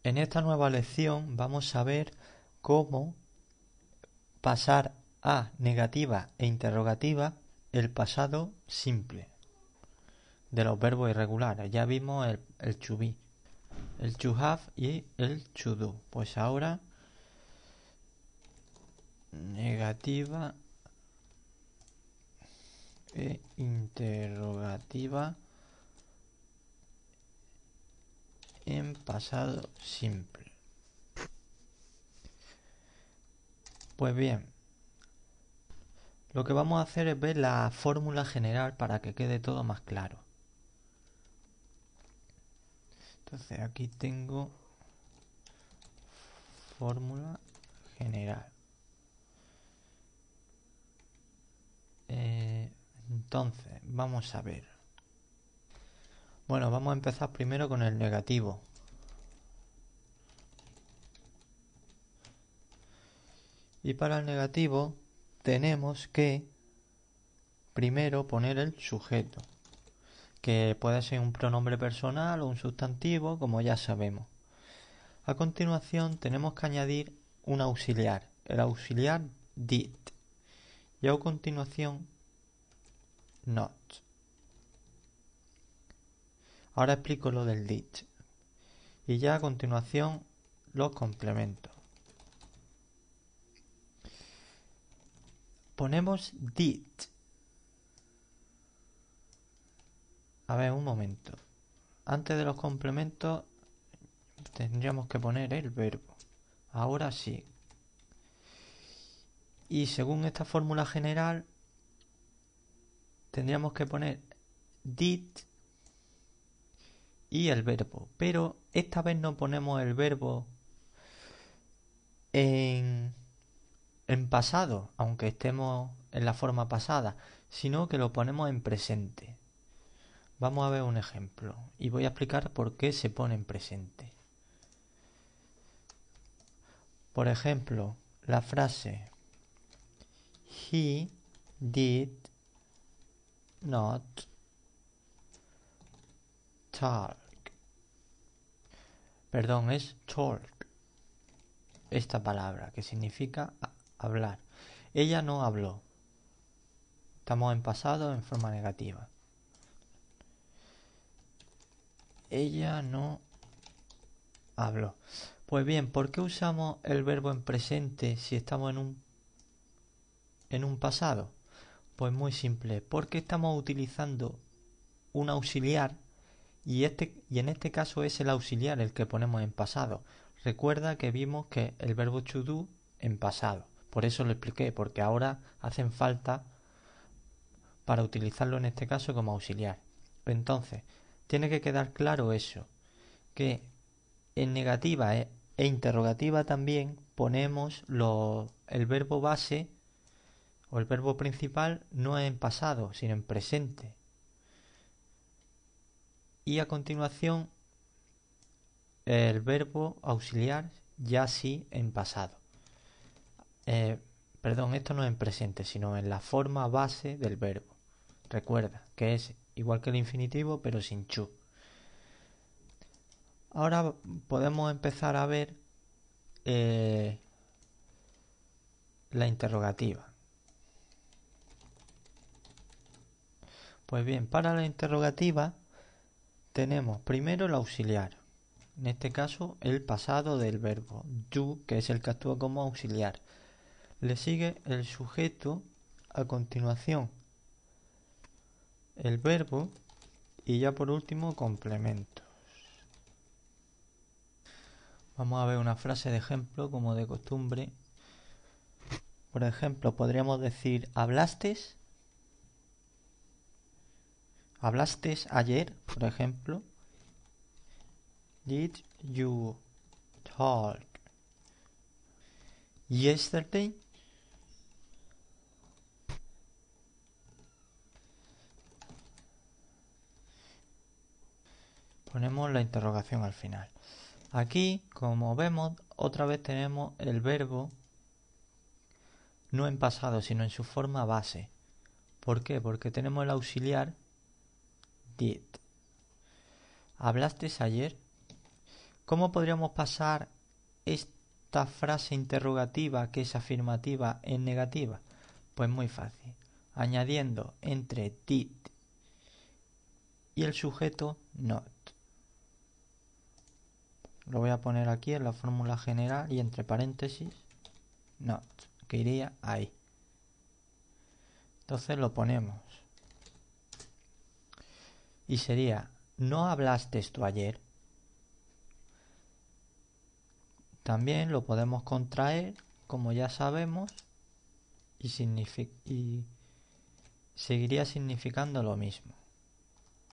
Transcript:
En esta nueva lección vamos a ver cómo pasar a negativa e interrogativa el pasado simple de los verbos irregulares. Ya vimos el to be, el to have y el to do. Pues ahora negativa e interrogativa en pasado simple. Pues bien, lo que vamos a hacer es ver la fórmula general para que quede todo más claro. Entonces aquí tengo fórmula general. Entonces, vamos a ver. Bueno, vamos a empezar primero con el negativo. Y para el negativo tenemos que primero poner el sujeto, que puede ser un pronombre personal o un sustantivo, como ya sabemos. A continuación tenemos que añadir un auxiliar, el auxiliar did. Y a continuación not. Ahora explico lo del did. Y ya a continuación los complementos. Ponemos did. A ver, un momento. Antes de los complementos tendríamos que poner el verbo. Ahora sí. Y según esta fórmula general tendríamos que poner did y el verbo. Pero esta vez no ponemos el verbo en pasado, aunque estemos en la forma pasada, sino que lo ponemos en presente. Vamos a ver un ejemplo y voy a explicar por qué se pone en presente. Por ejemplo, la frase He did not talk. Perdón, es talk. Esta palabra que significa hablar. Ella no habló. Estamos en pasado en forma negativa. Ella no habló. Pues bien, ¿por qué usamos el verbo en presente si estamos en un pasado? Pues muy simple, porque estamos utilizando un auxiliar y en este caso es el auxiliar el que ponemos en pasado. Recuerda que vimos que el verbo to do en pasado. Por eso lo expliqué, porque ahora hacen falta para utilizarlo en este caso como auxiliar. Entonces, tiene que quedar claro eso, que en negativa e interrogativa también ponemos el verbo base o el verbo principal no en pasado, sino en presente. Y a continuación el verbo auxiliar ya sí en pasado. Perdón, esto no en presente, sino en la forma base del verbo. Recuerda que es igual que el infinitivo, pero sin to. Ahora podemos empezar a ver la interrogativa. Pues bien, para la interrogativa tenemos primero el auxiliar. En este caso, el pasado del verbo do, que es el que actúa como auxiliar. Le sigue el sujeto, a continuación el verbo y ya por último complementos. Vamos a ver una frase de ejemplo como de costumbre. Por ejemplo, podríamos decir ¿hablaste ayer? Por ejemplo, Did you talk yesterday? Ponemos la interrogación al final. Aquí, como vemos, otra vez tenemos el verbo no en pasado, sino en su forma base. ¿Por qué? Porque tenemos el auxiliar did. ¿Hablaste ayer? ¿Cómo podríamos pasar esta frase interrogativa que es afirmativa en negativa? Pues muy fácil, añadiendo entre did y el sujeto not. Lo voy a poner aquí en la fórmula general y entre paréntesis not, que iría ahí. Entonces lo ponemos. Y sería, ¿no hablaste esto ayer? También lo podemos contraer, como ya sabemos, y seguiría significando lo mismo.